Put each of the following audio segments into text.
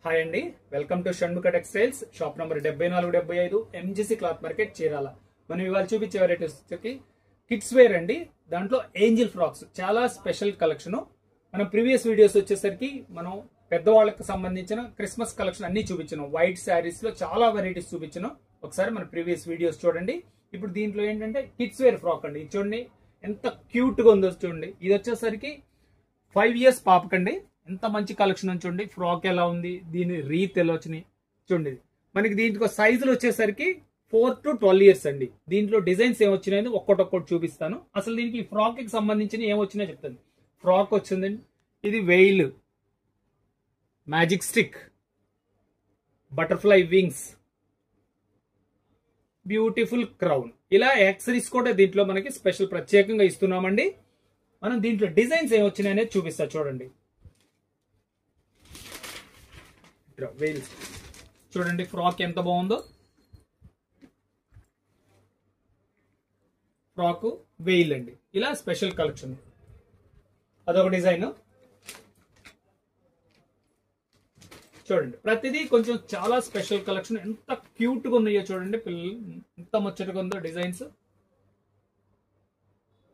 Hi అండి, welcome to Shanmukha textiles. Shop number 7475 MGC cloth market Chirala. మనం ఇవాళ చూపించే వెరైటీస్ వచ్చి కిడ్స్ వేర్ అండి. దాంట్లో ఏంజిల్ ఫ్రాక్స్ చాలా స్పెషల్ కలెక్షన్. మనం ప్రీవియస్ వీడియోస్ వచ్చేసరికి మనం పెద్దవాళ్ళకి సంబంధించిన క్రిస్మస్ కలెక్షన్ అన్ని చూపించినాం. వైట్ శారీస్ లో చాలా వెరైటీస్ చూపించినాం. ఒకసారి మన ప్రీవియస్ వీడియోస్ చూడండి. ఇప్పుడు దీంట్లో ఏంటంటే కిడ్స్ వేర్ ఫ్రాక్ అండి. చూడండి ఎంత క్యూట్ గా ఉందో చూడండి. ఇది వచ్చేసరికి 5 years పాపకండి. ఎంత మంచి కలెక్షన్ అని చూడండి. ఫ్రాక్ ఎలా ఉంది, దీని రీత్ ఎలా వచ్చినాయి చూడండి. మనకి దీంట్లో సైజులు వచ్చేసరికి 4 to 12 years అండి. దీంట్లో డిజైన్స్ ఏమొచ్చినాయని ఒక్కొక్కటి చూపిస్తాను. అసలు దీనికి ఫ్రాక్ కి సంబంధించిన ఏమొచ్చినాయో చెప్తాను. ఫ్రాక్ వచ్చిందండి, ఇది veil, magic stick, butterfly wings, beautiful crown, ఇలా యాక్సరీస్ కూడా దీంట్లో మనకి స్పెషల్ ప్రత్యేకంగా ఇస్తున్నామండి. మనం దీంట్లో డిజైన్స్ ఏమొచ్చినాయనేది చూపిస్తా చూడండి. వెయిల్స్ చూడండి, ఫ్రాక్ ఎంత బాగుందో. ఫ్రాక్ వెయిల్ అండి, ఇలా స్పెషల్ కలెక్షన్. అదొక డిజైన్ చూడండి. ప్రతిదీ కొంచెం చాలా స్పెషల్ కలెక్షన్. ఎంత క్యూట్ గా ఉన్నాయో చూడండి. పిల్లలు ఎంత ముచ్చటగా ఉందో డిజైన్స్.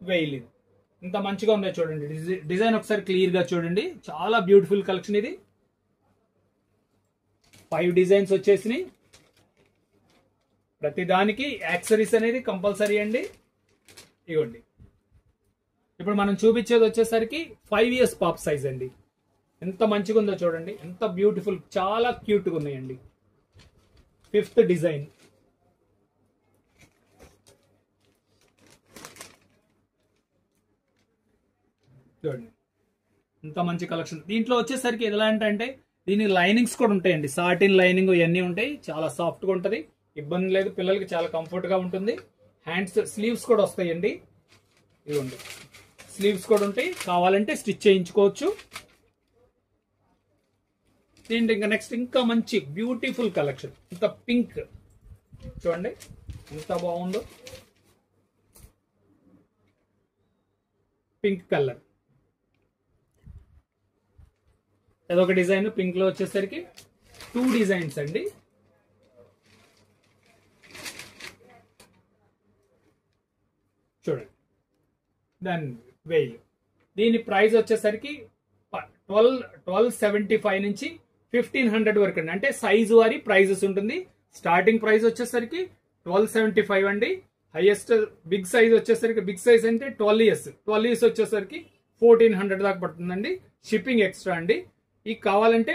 వెయిల్ ఇంత మంచిగా ఉందో చూడండి. డిజైన్ ఒకసారి క్లియర్ గా చూడండి. చాలా బ్యూటిఫుల్ కలెక్షన్ ఇది. 5 డిజైన్స్ వచ్చేసినాయి. ప్రతి దానికి యాక్సరీస్ అనేది కంపల్సరీ అండి. ఇవ్వండి. ఇప్పుడు మనం చూపించేది వచ్చేసరికి 5 years పాప్ సైజ్ అండి. ఎంత మంచిగా ఉందో చూడండి. ఎంత బ్యూటిఫుల్, చాలా క్యూట్ గా ఉన్నాయండి. 5th డిజైన్ చూడండి. ఎంత మంచి కలెక్షన్. దీంట్లో వచ్చేసరికి ఎలా అంటే దీనికి లైనింగ్స్ కూడా ఉంటాయండి. సాటిన్ లైనింగ్ ఇవన్నీ ఉంటాయి. చాలా సాఫ్ట్ గా ఉంటది, ఇబ్బంది లేదు. పిల్లలకి చాలా కంఫర్ట్ గా ఉంటుంది. హ్యాండ్స్ స్లీవ్స్ కూడా వస్తాయండి. ఇవ్వండి, స్లీవ్స్ కూడా ఉంటాయి. కావాలంటే స్టిచ్ చేయించుకోవచ్చు. దీంట్లో ఇంకా నెక్స్ట్ ఇంకా మంచి బ్యూటిఫుల్ కలెక్షన్. ఇంత పింక్ చూడండి ఎంత బాగుందో. పింక్ కలర్ అదొక డిజైన్. పింక్ లో వచ్చేసరికి 2 డిజైన్స్ అండి. చూడండి దాని వెయిల్. దీని ప్రైస్ వచ్చేసరికి 1275 నుంచి 1500 వరకు అండి. అంటే సైజు వారి ప్రైజెస్ ఉంటుంది. స్టార్టింగ్ ప్రైస్ వచ్చేసరికి 1275 అండి. హైయెస్ట్ బిగ్ సైజ్ వచ్చేసరికి, బిగ్ సైజ్ అంటే 12 years వచ్చేసరికి 1400 దాకా పడుతుందండి. షిప్పింగ్ ఎక్స్ట్రా అండి. ఈ కావాలంటే